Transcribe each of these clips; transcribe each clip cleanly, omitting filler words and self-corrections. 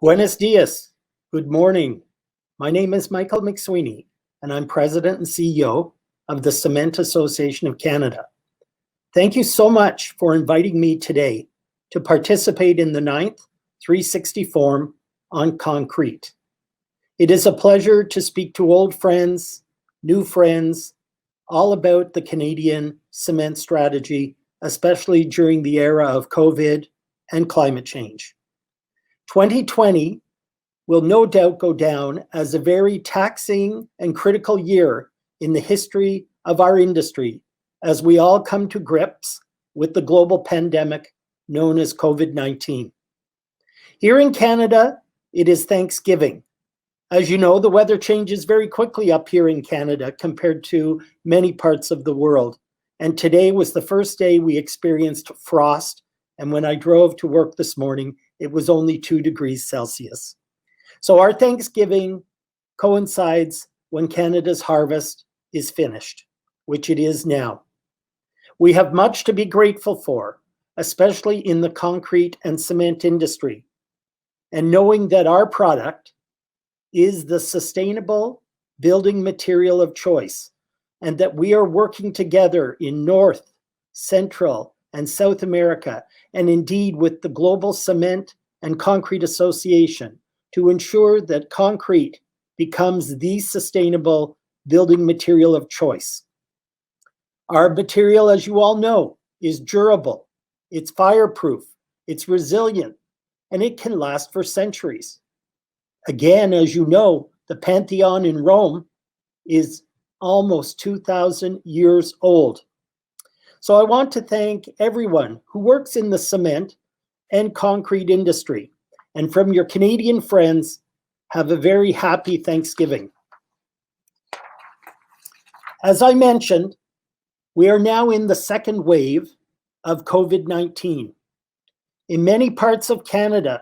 Buenos dias. Good morning. My name is Michael McSweeney, and I'm President and CEO of the Cement Association of Canada. Thank you so much for inviting me today to participate in the 9th 360 Forum on Concrete. It is a pleasure to speak to old friends, new friends, all about the Canadian cement strategy, especially during the era of COVID and climate change. 2020 will no doubt go down as a very taxing and critical year in the history of our industry as we all come to grips with the global pandemic known as COVID-19. Here in Canada, it is Thanksgiving. As you know, the weather changes very quickly up here in Canada compared to many parts of the world. And today was the first day we experienced frost. And when I drove to work this morning, it was only 2 degrees Celsius. So our Thanksgiving coincides when Canada's harvest is finished, which it is now. We have much to be grateful for, especially in the concrete and cement industry. And knowing that our product is the sustainable building material of choice, and that we are working together in North, Central, and South America, and indeed with the Global Cement and Concrete Association to ensure that concrete becomes the sustainable building material of choice. Our material, as you all know, is durable, it's fireproof, it's resilient, and it can last for centuries. Again, as you know, the Pantheon in Rome is almost 2,000 years old. So I want to thank everyone who works in the cement and concrete industry. And from your Canadian friends, have a very happy Thanksgiving. As I mentioned, we are now in the second wave of COVID-19. In many parts of Canada,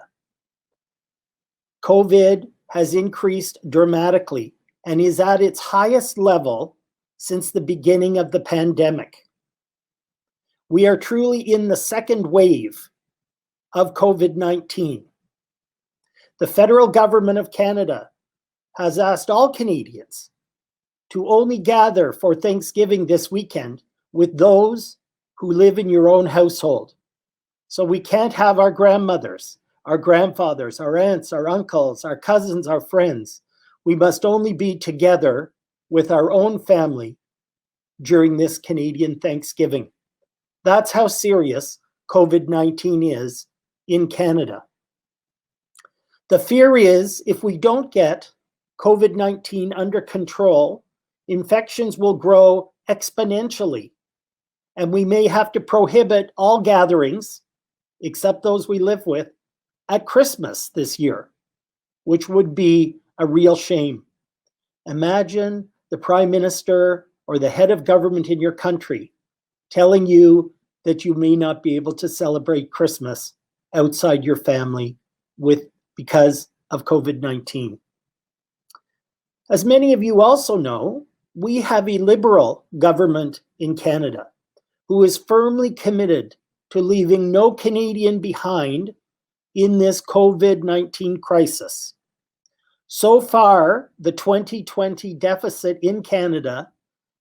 COVID has increased dramatically and is at its highest level since the beginning of the pandemic. We are truly in the second wave of COVID-19. The federal government of Canada has asked all Canadians to only gather for Thanksgiving this weekend with those who live in your own household. So we can't have our grandmothers, our grandfathers, our aunts, our uncles, our cousins, our friends. We must only be together with our own family during this Canadian Thanksgiving. That's how serious COVID-19 is in Canada. The fear is if we don't get COVID-19 under control, infections will grow exponentially, and we may have to prohibit all gatherings, except those we live with, at Christmas this year, which would be a real shame. Imagine the Prime Minister or the head of government in your country telling you that you may not be able to celebrate Christmas outside your family because of COVID-19. As many of you also know, we have a Liberal government in Canada who is firmly committed to leaving no Canadian behind in this COVID-19 crisis. So far, the 2020 deficit in Canada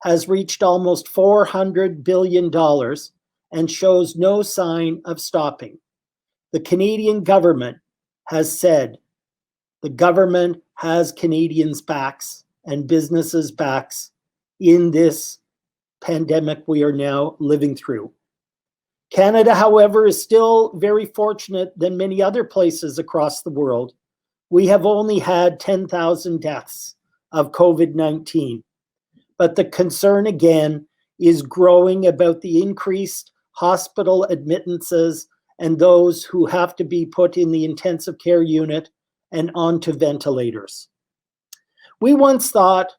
has reached almost $400 billion and shows no sign of stopping. The Canadian government has said the government has Canadians' backs and businesses' backs in this pandemic we are now living through. Canada, however, is still very fortunate than many other places across the world. We have only had 10,000 deaths of COVID-19. But the concern again is growing about the increased hospital admittances and those who have to be put in the intensive care unit and onto ventilators. We once thought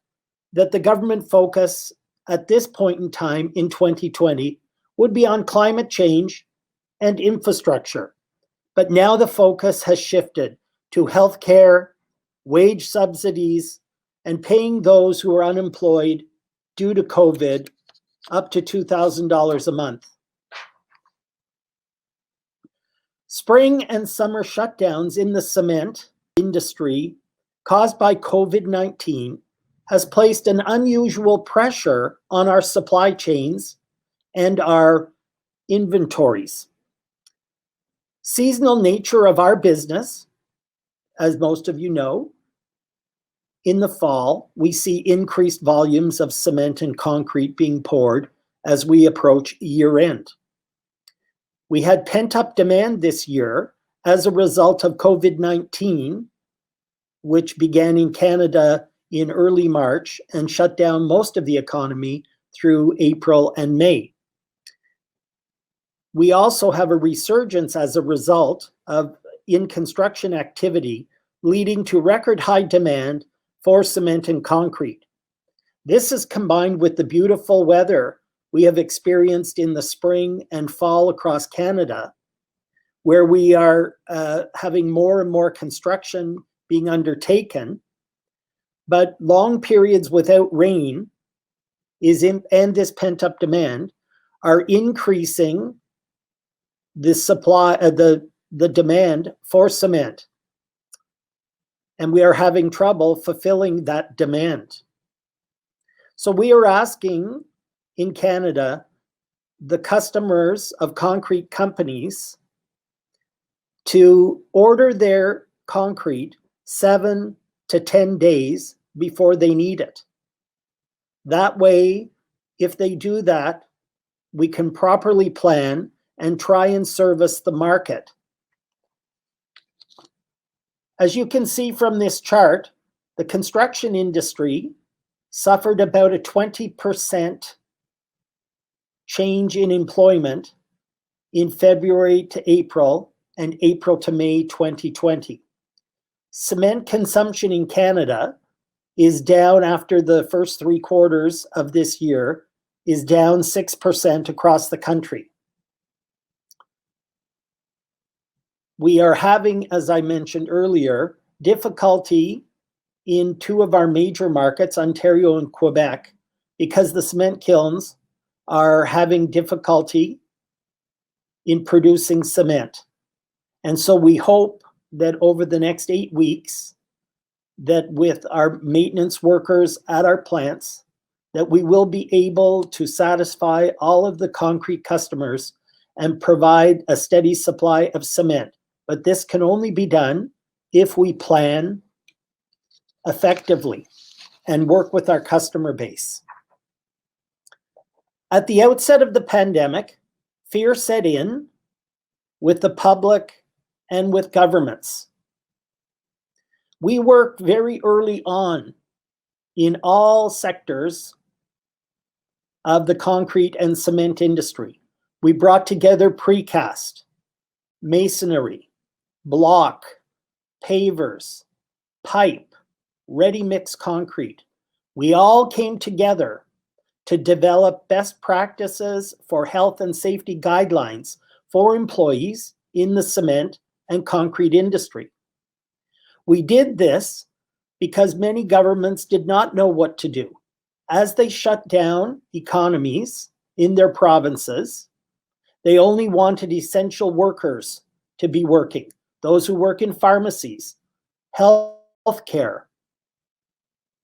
that the government focus at this point in time in 2020 would be on climate change and infrastructure. But now the focus has shifted to healthcare, wage subsidies, and paying those who are unemployed due to COVID up to $2,000 a month. Spring and summer shutdowns in the cement industry caused by COVID-19 has placed an unusual pressure on our supply chains and our inventories. Seasonal nature of our business, as most of you know, in the fall, we see increased volumes of cement and concrete being poured as we approach year end. We had pent-up demand this year as a result of COVID-19, which began in Canada in early March and shut down most of the economy through April and May. We also have a resurgence as a result of in construction activity, leading to record high demand for cement and concrete. This is combined with the beautiful weather we have experienced in the spring and fall across Canada, where we are having more and more construction being undertaken, but long periods without rain and this pent-up demand are increasing the supply, the demand for cement. And we are having trouble fulfilling that demand. So we are asking in Canada, the customers of concrete companies to order their concrete 7 to 10 days before they need it. That way, if they do that, we can properly plan and try and service the market. As you can see from this chart, the construction industry suffered about a 20% change in employment in February to April and April to May 2020. Cement consumption in Canada is down after the first 3 quarters of this year, is down 6% across the country. We are having, as I mentioned earlier, difficulty in 2 of our major markets, Ontario and Quebec, because the cement kilns are having difficulty in producing cement. And so we hope that over the next 8 weeks, that with our maintenance workers at our plants, that we will be able to satisfy all of the concrete customers and provide a steady supply of cement. But this can only be done if we plan effectively and work with our customer base. At the outset of the pandemic, fear set in with the public and with governments. We worked very early on in all sectors of the concrete and cement industry. We brought together precast, masonry, block, pavers, pipe, ready-mix concrete. We all came together to develop best practices for health and safety guidelines for employees in the cement and concrete industry. We did this because many governments did not know what to do. As they shut down economies in their provinces, they only wanted essential workers to be working. Those who work in pharmacies, healthcare,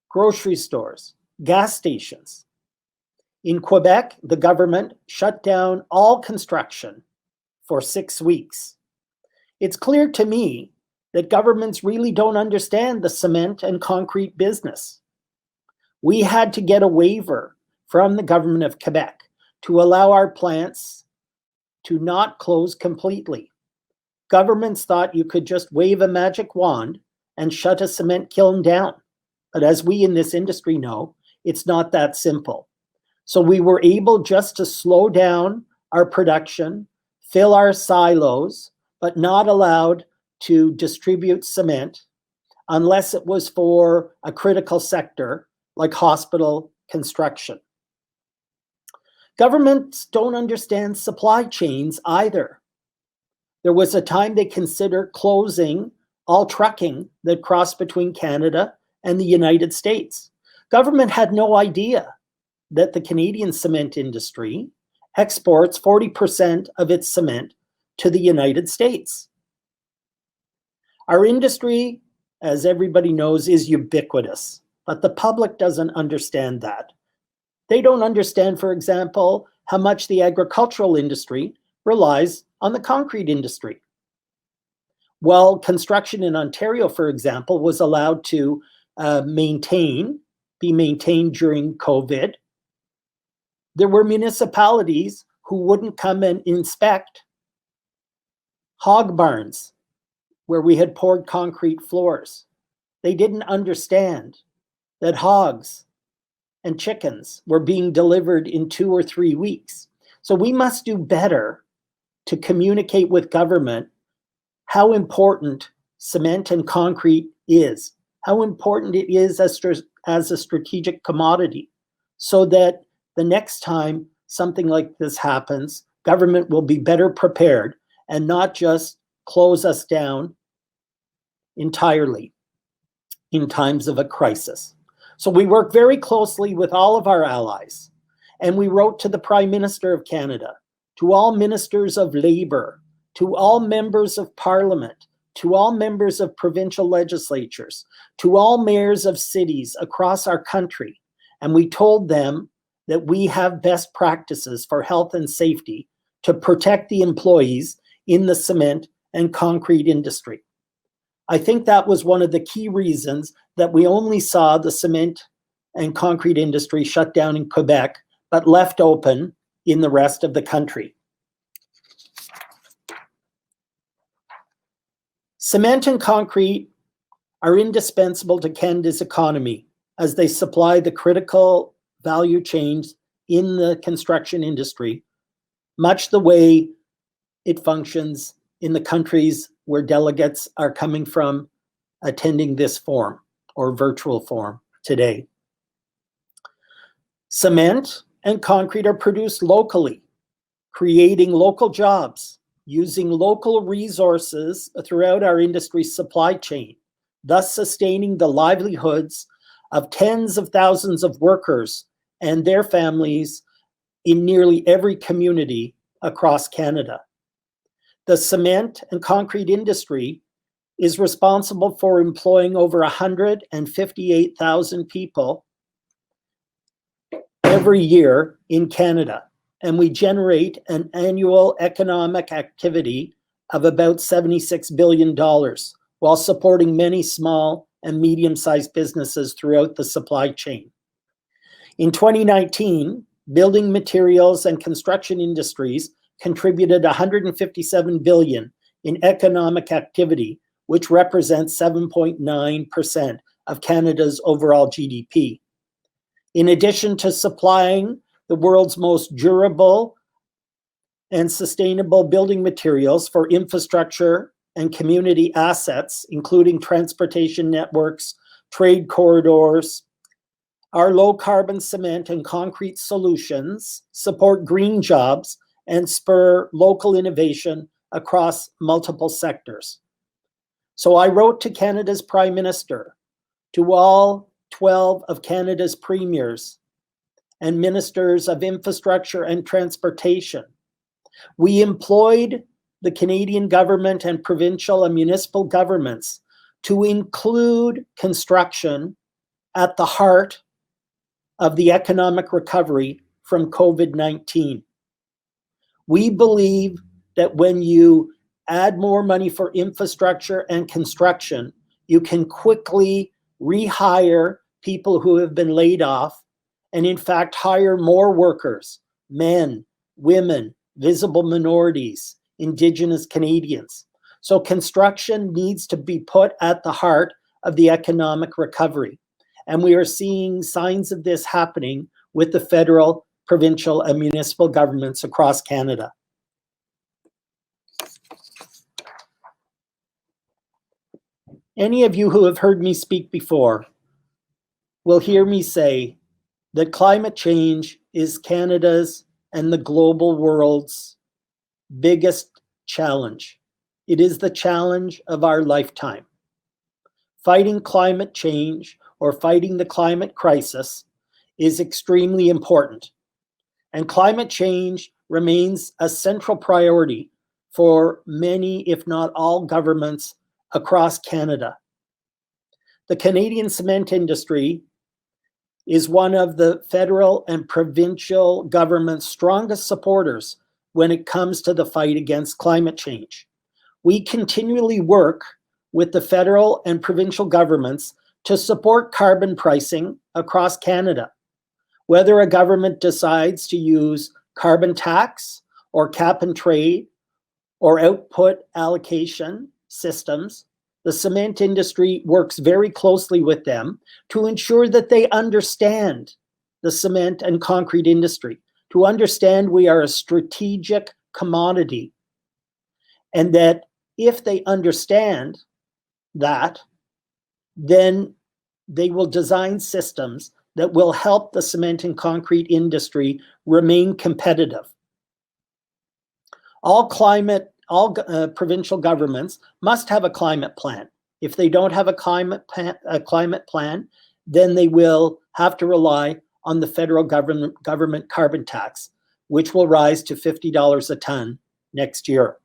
grocery stores, gas stations. In Quebec, the government shut down all construction for 6 weeks. It's clear to me that governments really don't understand the cement and concrete business. We had to get a waiver from the government of Quebec to allow our plants to not close completely. Governments thought you could just wave a magic wand and shut a cement kiln down. But as we in this industry know, it's not that simple. So we were able just to slow down our production, fill our silos, but not allowed to distribute cement unless it was for a critical sector like hospital construction. Governments don't understand supply chains either. There was a time they considered closing all trucking that crossed between Canada and the United States. Government had no idea that the Canadian cement industry exports 40% of its cement to the United States. Our industry, as everybody knows, is ubiquitous, but the public doesn't understand that. They don't understand, for example, how much the agricultural industry relies on the concrete industry. While construction in Ontario, for example, was allowed to be maintained during COVID, there were municipalities who wouldn't come and inspect hog barns where we had poured concrete floors. They didn't understand that hogs and chickens were being delivered in 2 or 3 weeks. So we must do better to communicate with government how important cement and concrete is, how important it is as a strategic commodity, so that the next time something like this happens, government will be better prepared and not just close us down entirely in times of a crisis. So we work very closely with all of our allies, and we wrote to the Prime Minister of Canada, to all ministers of labor, to all members of parliament, to all members of provincial legislatures, to all mayors of cities across our country, and we told them that we have best practices for health and safety to protect the employees in the cement and concrete industry. I think that was one of the key reasons that we only saw the cement and concrete industry shut down in Quebec, but left open in the rest of the country. Cement and concrete are indispensable to Canada's economy as they supply the critical value chains in the construction industry, much the way it functions in the countries where delegates are coming from attending this forum or virtual forum today. Cement and concrete are produced locally, creating local jobs, using local resources throughout our industry's supply chain, thus sustaining the livelihoods of tens of thousands of workers and their families in nearly every community across Canada. The cement and concrete industry is responsible for employing over 158,000 people every year in Canada, and we generate an annual economic activity of about $76 billion while supporting many small and medium-sized businesses throughout the supply chain. In 2019, building materials and construction industries contributed $157 billion in economic activity, which represents 7.9% of Canada's overall GDP. In addition to supplying the world's most durable and sustainable building materials for infrastructure and community assets, including transportation networks, trade corridors, our low-carbon cement and concrete solutions support green jobs and spur local innovation across multiple sectors. So I wrote to Canada's Prime Minister, to all 12 of Canada's premiers and ministers of infrastructure and transportation. We employed the Canadian government and provincial and municipal governments to include construction at the heart of the economic recovery from COVID-19. We believe that when you add more money for infrastructure and construction, you can quickly rehire people who have been laid off and in fact hire more workers, men, women, visible minorities, Indigenous Canadians. So construction needs to be put at the heart of the economic recovery. And we are seeing signs of this happening with the federal, provincial, and municipal governments across Canada. Any of you who have heard me speak before will hear me say that climate change is Canada's and the global world's biggest challenge. It is the challenge of our lifetime. Fighting climate change or fighting the climate crisis is extremely important. And climate change remains a central priority for many, if not all, governments across Canada. The Canadian cement industry is one of the federal and provincial government's strongest supporters when it comes to the fight against climate change. We continually work with the federal and provincial governments to support carbon pricing across Canada. Whether a government decides to use carbon tax or cap and trade or output allocation systems, the cement industry works very closely with them to ensure that they understand the cement and concrete industry, to understand we are a strategic commodity, and that if they understand that, then they will design systems that will help the cement and concrete industry remain competitive. All provincial governments must have a climate plan. If they don't have a climate plan, then they will have to rely on the federal government carbon tax, which will rise to $50 a ton next year.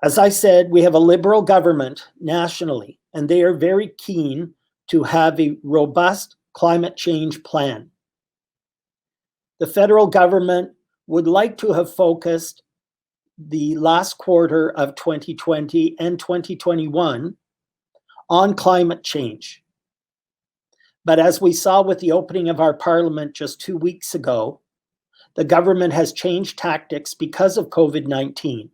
As I said, we have a Liberal government nationally, and they are very keen to have a robust climate change plan. The federal government would like to have focused the last quarter of 2020 and 2021 on climate change. But as we saw with the opening of our parliament just 2 weeks ago, the government has changed tactics because of COVID-19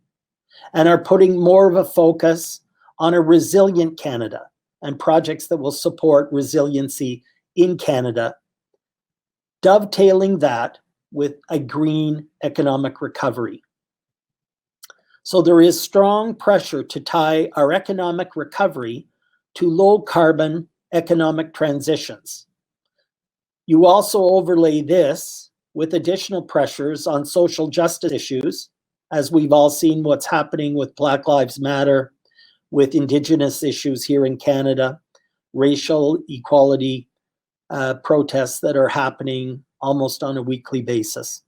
and are putting more of a focus on a resilient Canada and projects that will support resiliency in Canada, dovetailing that with a green economic recovery. So there is strong pressure to tie our economic recovery to low carbon economic transitions. You also overlay this with additional pressures on social justice issues, as we've all seen what's happening with Black Lives Matter, with Indigenous issues here in Canada, racial equality protests that are happening almost on a weekly basis.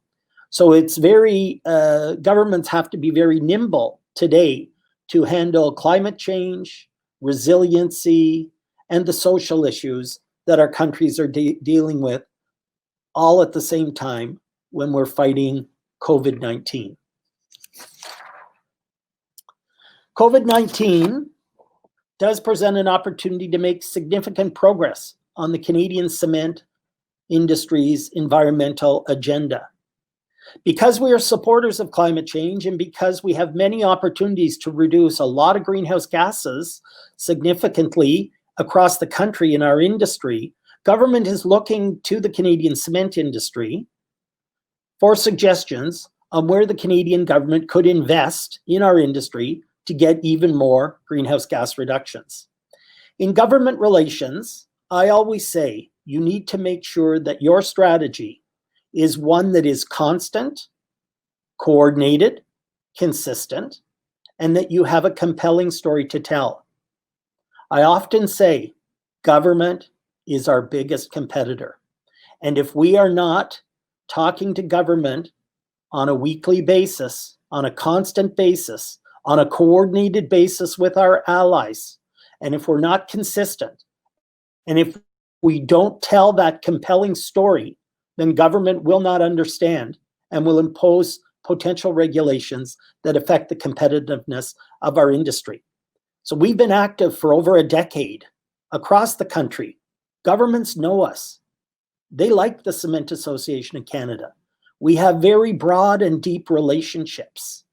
So it's governments have to be very nimble today to handle climate change, resiliency, and the social issues that our countries are dealing with all at the same time when we're fighting COVID-19. COVID-19 does present an opportunity to make significant progress on the Canadian cement industry's environmental agenda. Because we are supporters of climate change and because we have many opportunities to reduce a lot of greenhouse gases significantly across the country in our industry, government is looking to the Canadian cement industry for suggestions on where the Canadian government could invest in our industry to get even more greenhouse gas reductions. In government relations, I always say you need to make sure that your strategy is one that is constant, coordinated, consistent, and that you have a compelling story to tell. I often say government is our biggest competitor. And if we are not talking to government on a weekly basis, on a constant basis, on a coordinated basis with our allies, and if we're not consistent, and if we don't tell that compelling story, then government will not understand and will impose potential regulations that affect the competitiveness of our industry. So we've been active for over a decade across the country. Governments know us. They like the Cement Association of Canada. We have very broad and deep relationships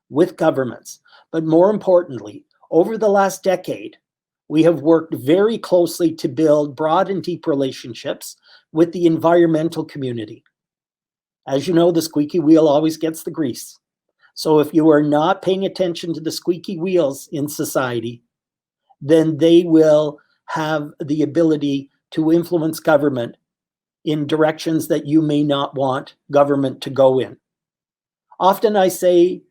with governments. But more importantly, over the last decade, we have worked very closely to build broad and deep relationships with the environmental community. As you know, the squeaky wheel always gets the grease. So if you are not paying attention to the squeaky wheels in society, then they will have the ability to influence government in directions that you may not want government to go in. Often I say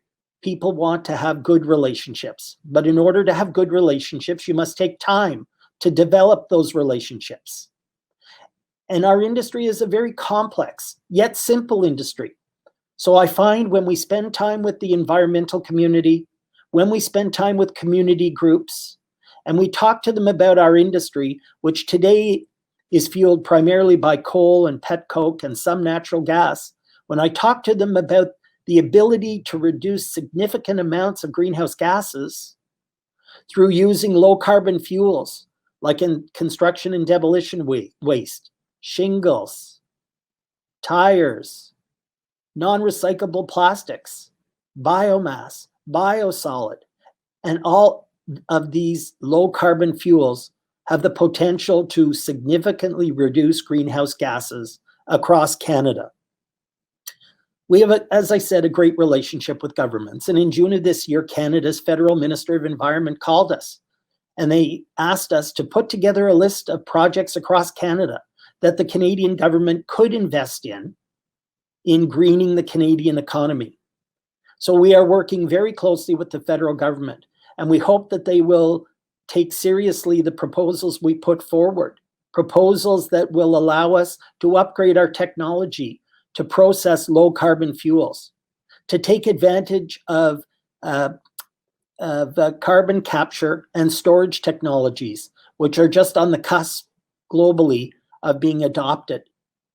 people want to have good relationships, but in order to have good relationships, you must take time to develop those relationships. And our industry is a very complex, yet simple industry. So I find when we spend time with the environmental community, when we spend time with community groups, and we talk to them about our industry, which today is fueled primarily by coal and pet coke and some natural gas, when I talk to them about the ability to reduce significant amounts of greenhouse gases through using low carbon fuels, like in construction and demolition waste, shingles, tires, non-recyclable plastics, biomass, biosolid, and all of these low carbon fuels have the potential to significantly reduce greenhouse gases across Canada. We have, as I said, a great relationship with governments. And in June of this year, Canada's Federal Minister of Environment called us and they asked us to put together a list of projects across Canada that the Canadian government could invest in greening the Canadian economy. So we are working very closely with the federal government, and we hope that they will take seriously the proposals we put forward, proposals that will allow us to upgrade our technology to process low carbon fuels, to take advantage of carbon capture and storage technologies, which are just on the cusp globally of being adopted.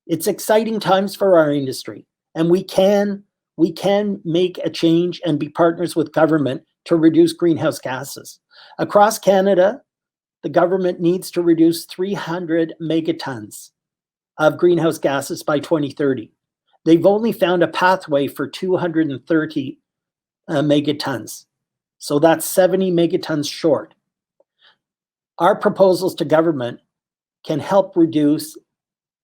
It's exciting times for our industry, and we can make a change and be partners with government to reduce greenhouse gases. Across Canada, the government needs to reduce 300 megatons of greenhouse gases by 2030. They've only found a pathway for 230 megatons. So that's 70 megatons short. Our proposals to government can help reduce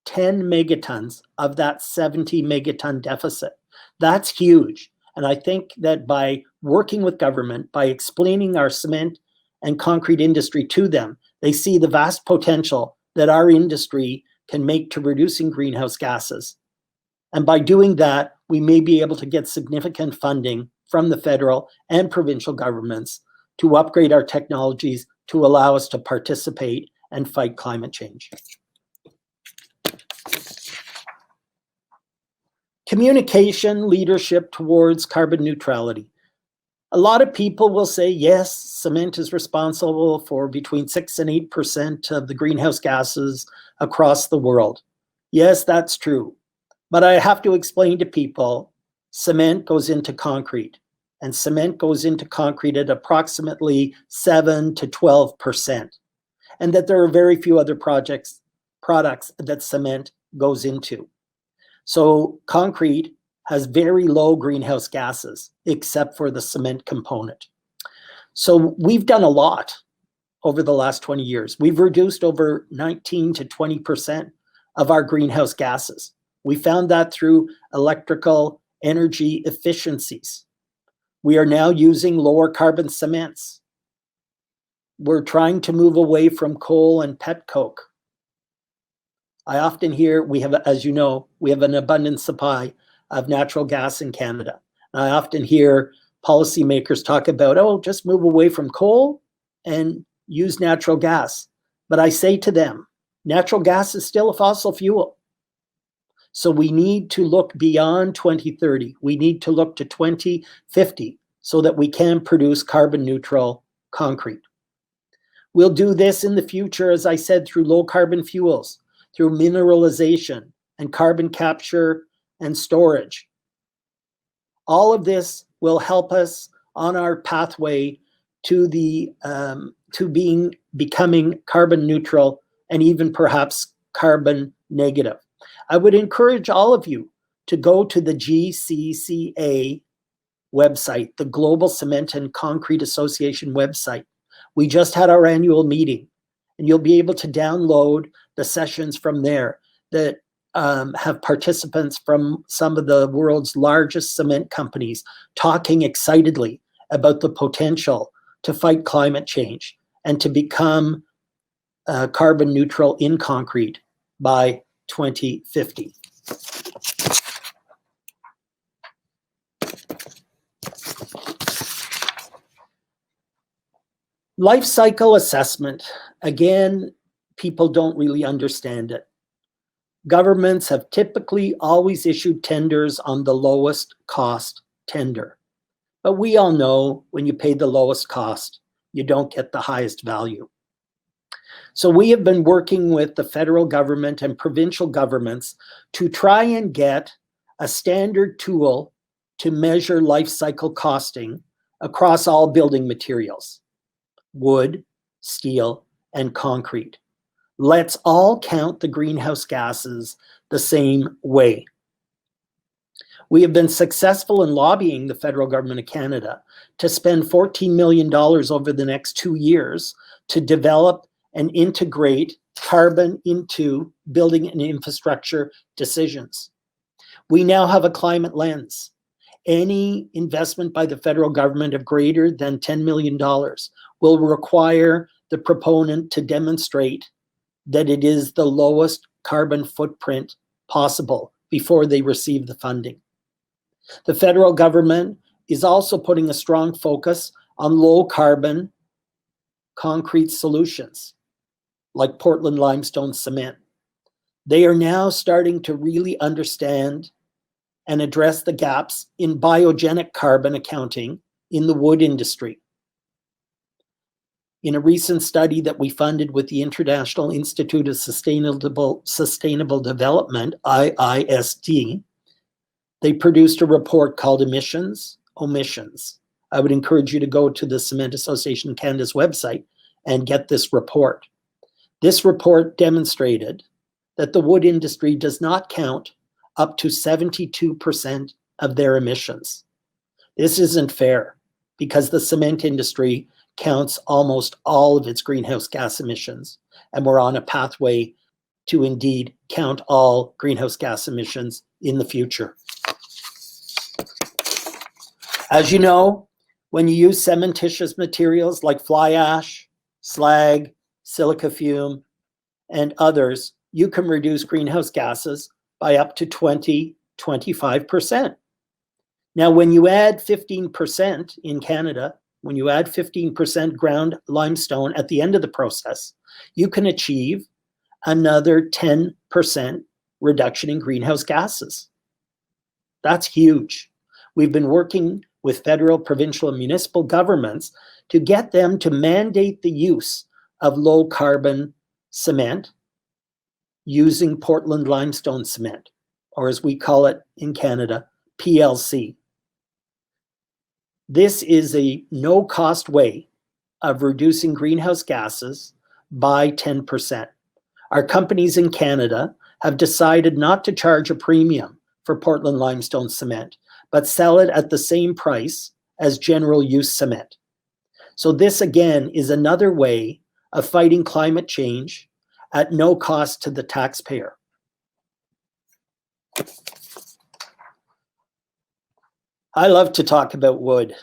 10 megatons of that 70 megaton deficit. That's huge. And I think that by working with government, by explaining our cement and concrete industry to them, they see the vast potential that our industry can make to reducing greenhouse gases. And by doing that, we may be able to get significant funding from the federal and provincial governments to upgrade our technologies to allow us to participate and fight climate change. Communication leadership towards carbon neutrality. A lot of people will say, yes, cement is responsible for between 6 and 8% of the greenhouse gases across the world. Yes, that's true. But I have to explain to people, cement goes into concrete, and cement goes into concrete at approximately 7 to 12%, and that there are very few other products that cement goes into. So concrete has very low greenhouse gases, except for the cement component. So we've done a lot over the last 20 years. We've reduced over 19 to 20% of our greenhouse gases. We found that through electrical energy efficiencies. We are now using lower carbon cements. We're trying to move away from coal and pet coke. I often hear as you know, we have an abundant supply of natural gas in Canada. And I often hear policymakers talk about, oh, just move away from coal and use natural gas. But I say to them, natural gas is still a fossil fuel. So we need to look beyond 2030. We need to look to 2050 so that we can produce carbon neutral concrete. We'll do this in the future, as I said, through low carbon fuels, through mineralization and carbon capture and storage. All of this will help us on our pathway to becoming carbon neutral and even perhaps carbon negative. I would encourage all of you to go to the GCCA website, the Global Cement and Concrete Association website. We just had our annual meeting, and you'll be able to download the sessions from there that have participants from some of the world's largest cement companies talking excitedly about the potential to fight climate change and to become carbon neutral in concrete by 2050. Life cycle assessment. Again, people don't really understand it. Governments have typically always issued tenders on the lowest cost tender. But we all know when you pay the lowest cost, you don't get the highest value. So we have been working with the federal government and provincial governments to try and get a standard tool to measure life cycle costing across all building materials: wood, steel, and concrete. Let's all count the greenhouse gases the same way. We have been successful in lobbying the federal government of Canada to spend $14 million over the next 2 years to develop and integrate carbon into building and infrastructure decisions. We now have a climate lens. Any investment by the federal government of greater than $10 million will require the proponent to demonstrate that it is the lowest carbon footprint possible before they receive the funding. The federal government is also putting a strong focus on low carbon concrete solutions like Portland limestone cement. They are now starting to really understand and address the gaps in biogenic carbon accounting in the wood industry. In a recent study that we funded with the International Institute of Sustainable Development, IISD, they produced a report called Emissions, Omissions. I would encourage you to go to the Cement Association of Canada's website and get this report. This report demonstrated that the wood industry does not count up to 72% of their emissions. This isn't fair because the cement industry counts almost all of its greenhouse gas emissions, and we're on a pathway to indeed count all greenhouse gas emissions in the future. As you know, when you use cementitious materials like fly ash, slag, silica fume, and others, you can reduce greenhouse gases by up to 20-25%. Now, when you add 15% in Canada, when you add 15% ground limestone at the end of the process, you can achieve another 10% reduction in greenhouse gases. That's huge. We've been working with federal, provincial, and municipal governments to get them to mandate the use of low carbon cement using Portland limestone cement, or as we call it in Canada, PLC. This is a no-cost way of reducing greenhouse gases by 10%. Our companies in Canada have decided not to charge a premium for Portland limestone cement, but sell it at the same price as general use cement. So this again is another way of fighting climate change at no cost to the taxpayer. I love to talk about wood.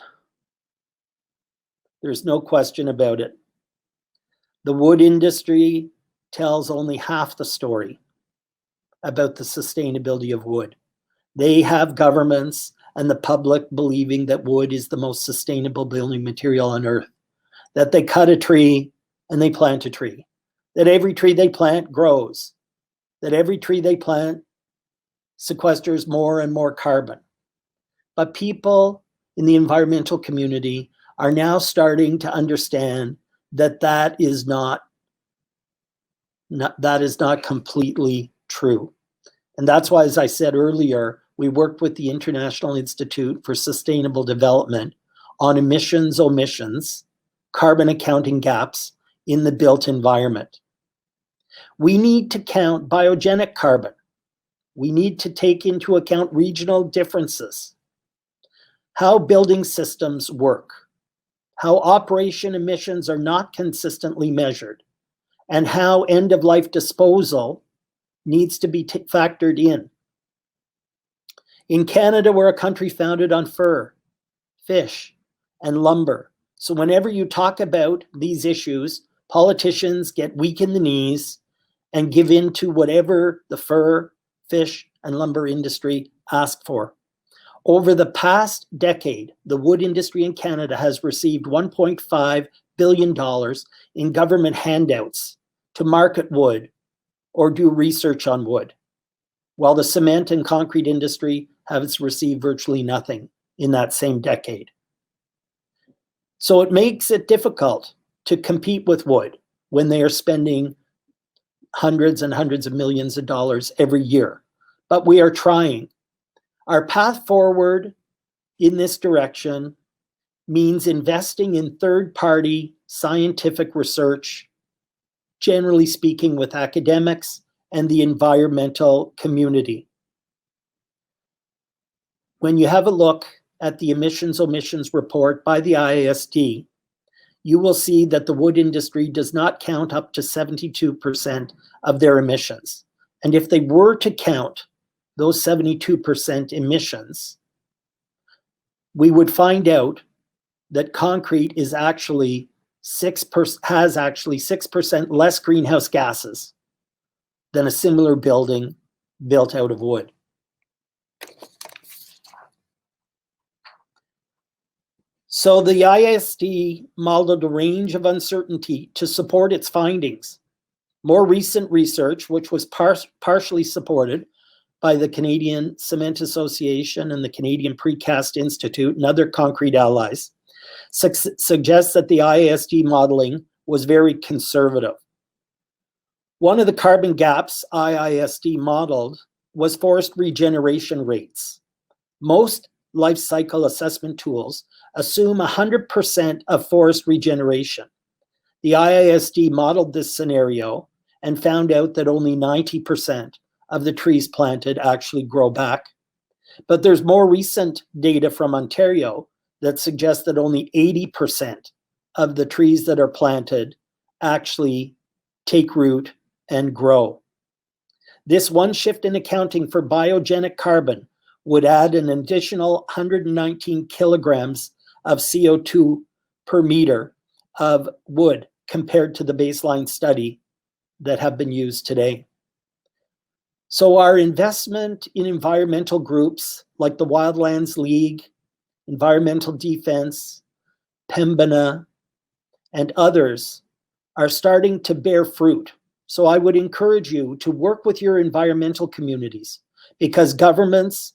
There's no question about it. The wood industry tells only half the story about the sustainability of wood. They have governments and the public believing that wood is the most sustainable building material on earth, that they cut a tree and they plant a tree, that every tree they plant grows, that every tree they plant sequesters more and more carbon. But people in the environmental community are now starting to understand that that is not completely true. And that's why, as I said earlier, we worked with the International Institute for Sustainable Development on emissions, omissions, carbon accounting gaps in the built environment. We need to count biogenic carbon. We need to take into account regional differences, how building systems work, how operation emissions are not consistently measured, and how end-of-life disposal needs to be factored in. In Canada, we're a country founded on fur, fish, and lumber. So whenever you talk about these issues, politicians get weak in the knees and give in to whatever the fur, fish, and lumber industry ask for. Over the past decade, the wood industry in Canada has received $1.5 billion in government handouts to market wood or do research on wood, while the cement and concrete industry has received virtually nothing in that same decade. So it makes it difficult to compete with wood when they are spending hundreds and hundreds of millions of dollars every year. But we are trying. Our path forward in this direction means investing in third-party scientific research, generally speaking with academics and the environmental community. When you have a look at the emissions-omissions report by the IASD, you will see that the wood industry does not count up to 72% of their emissions. And if they were to count those 72% emissions, we would find out that concrete is actually 6% less greenhouse gases than a similar building built out of wood. So the IASD modeled a range of uncertainty to support its findings. More recent research, which was partially supported by the Canadian Cement Association and the Canadian Precast Institute and other concrete allies, suggests that the IASD modeling was very conservative. One of the carbon gaps IASD modeled was forest regeneration rates. Most life cycle assessment tools assume 100% of forest regeneration. The IASD modeled this scenario and found out that only 90% of the trees planted actually grow back. But there's more recent data from Ontario that suggests that only 80% of the trees that are planted actually take root and grow. This one shift in accounting for biogenic carbon would add an additional 119 kilograms of CO2 per meter of wood compared to the baseline study that have been used today. So our investment in environmental groups like the Wildlands League, Environmental Defense, Pembina, and others are starting to bear fruit. So I would encourage you to work with your environmental communities, because governments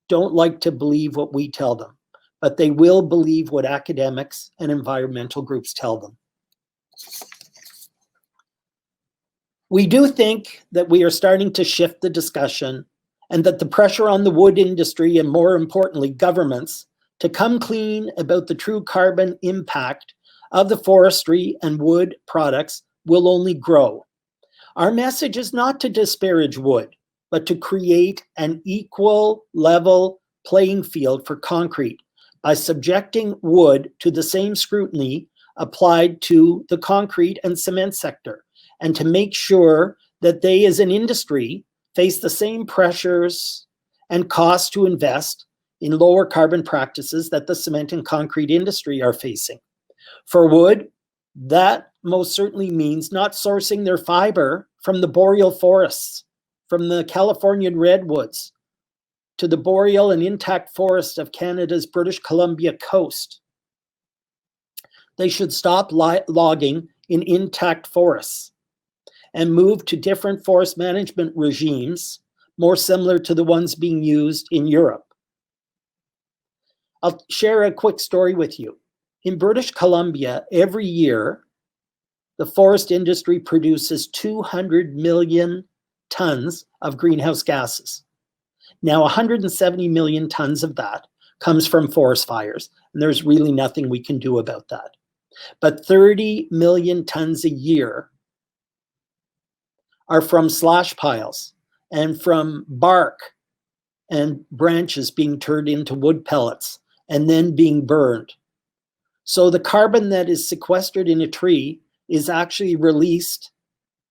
don't like to believe what we tell them, but they will believe what academics and environmental groups tell them. We do think that we are starting to shift the discussion and that the pressure on the wood industry and, more importantly, governments to come clean about the true carbon impact of the forestry and wood products will only grow. Our message is not to disparage wood, but to create an equal level playing field for concrete by subjecting wood to the same scrutiny applied to the concrete and cement sector, and to make sure that they as an industry face the same pressures and costs to invest in lower carbon practices that the cement and concrete industry are facing. For wood, that most certainly means not sourcing their fiber from the boreal forests, from the Californian redwoods, to the boreal and intact forests of Canada's British Columbia coast. They should stop logging in intact forests and move to different forest management regimes more similar to the ones being used in Europe. I'll share a quick story with you. In British Columbia, every year, the forest industry produces 200 million tons of greenhouse gases. Now, 170 million tons of that comes from forest fires, and there's really nothing we can do about that. But 30 million tons a year are from slash piles and from bark and branches being turned into wood pellets and then being burned. So the carbon that is sequestered in a tree is actually released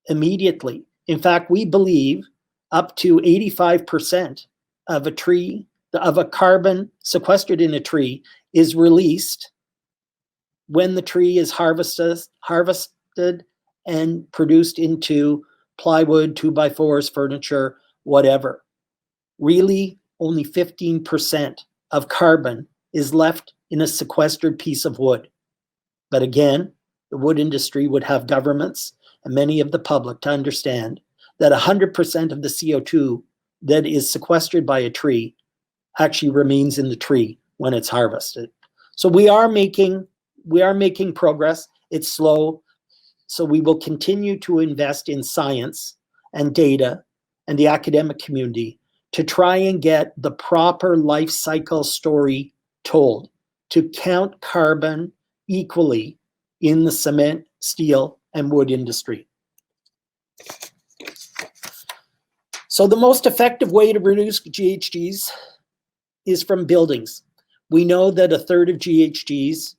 immediately. In fact, we believe up to 85% of a carbon sequestered in a tree is released when the tree is harvested and produced into plywood, 2x4s, furniture, whatever. Really, only 15% of carbon is left in a sequestered piece of wood. But again, the wood industry would have governments and many of the public to understand that 100% of the CO2 that is sequestered by a tree actually remains in the tree when it's harvested. So we are making progress. It's slow. So we will continue to invest in science and data and the academic community to try and get the proper life cycle story told, to count carbon equally in the cement, steel, and wood industry. So the most effective way to reduce GHGs is from buildings. We know that a third of GHGs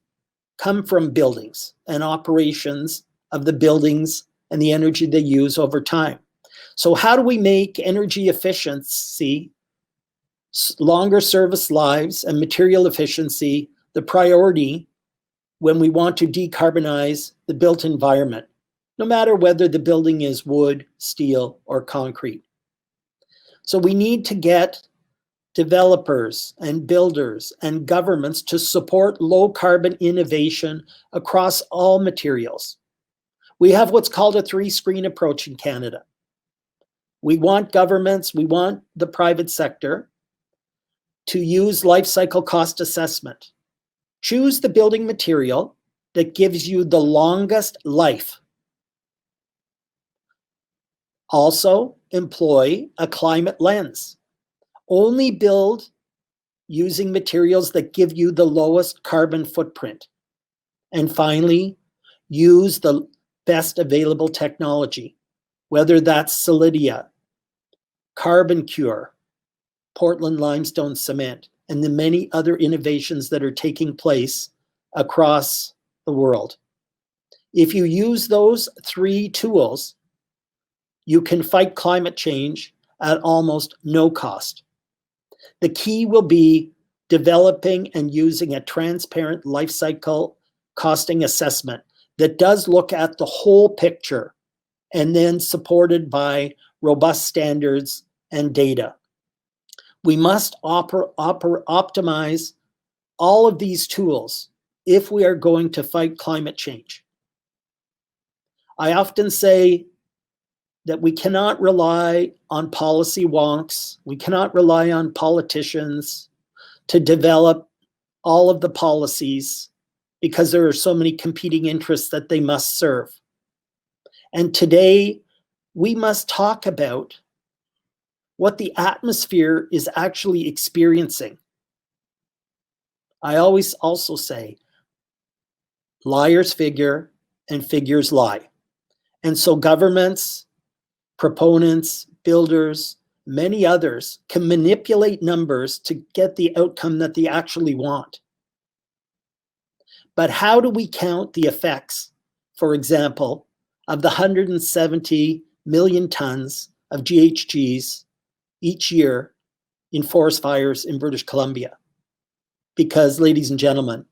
come from buildings and operations of the buildings and the energy they use over time. So how do we make energy efficiency, longer service lives, and material efficiency the priority when we want to decarbonize the built environment, no matter whether the building is wood, steel, or concrete? So we need to get developers and builders and governments to support low carbon innovation across all materials. We have what's called a 3-screen approach in Canada. We want governments, we want the private sector to use life cycle cost assessment. Choose the building material that gives you the longest life. Also, employ a climate lens. Only build using materials that give you the lowest carbon footprint. And finally, use the best available technology, whether that's Solidia, Carbon Cure, Portland limestone cement, and the many other innovations that are taking place across the world. If you use those 3 tools, you can fight climate change at almost no cost. The key will be developing and using a transparent life cycle costing assessment that does look at the whole picture and then supported by robust standards and data. We must optimize all of these tools if we are going to fight climate change. I often say that we cannot rely on policy wonks, we cannot rely on politicians to develop all of the policies because there are so many competing interests that they must serve. And today, we must talk about what the atmosphere is actually experiencing. I always also say, liars figure and figures lie. And so governments, proponents, builders, many others can manipulate numbers to get the outcome that they actually want. But how do we count the effects, for example, of the 170 million tons of GHGs each year in forest fires in British Columbia? Because, ladies and gentlemen,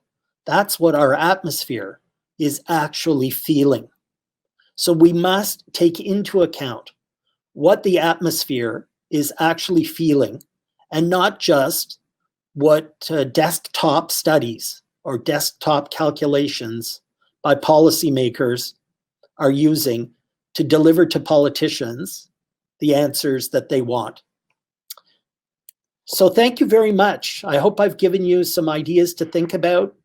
that's what our atmosphere is actually feeling. So we must take into account what the atmosphere is actually feeling and not just what desktop studies or desktop calculations by policymakers are using to deliver to politicians the answers that they want. So thank you very much. I hope I've given you some ideas to think about,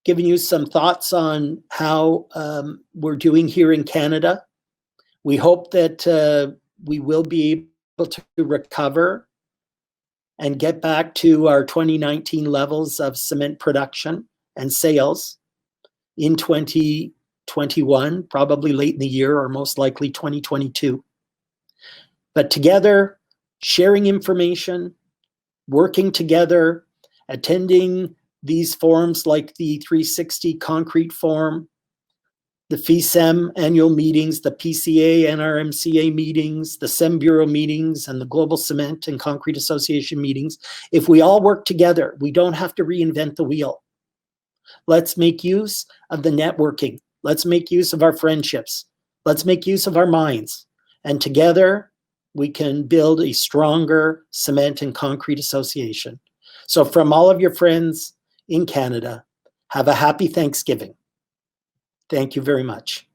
given you some thoughts on how we're doing here in Canada. We hope that we will be able to recover and get back to our 2019 levels of cement production and sales in 2021, probably late in the year or most likely 2022. But together, sharing information, working together, attending these forums like the 360 Concrete Forum, the FICEM annual meetings, the PCA, NRMCA meetings, the CEM Bureau meetings, and the Global Cement and Concrete Association meetings. If we all work together, we don't have to reinvent the wheel. Let's make use of the networking. Let's make use of our friendships. Let's make use of our minds. And together, we can build a stronger cement and concrete association. So from all of your friends in Canada, have a happy Thanksgiving. Thank you very much.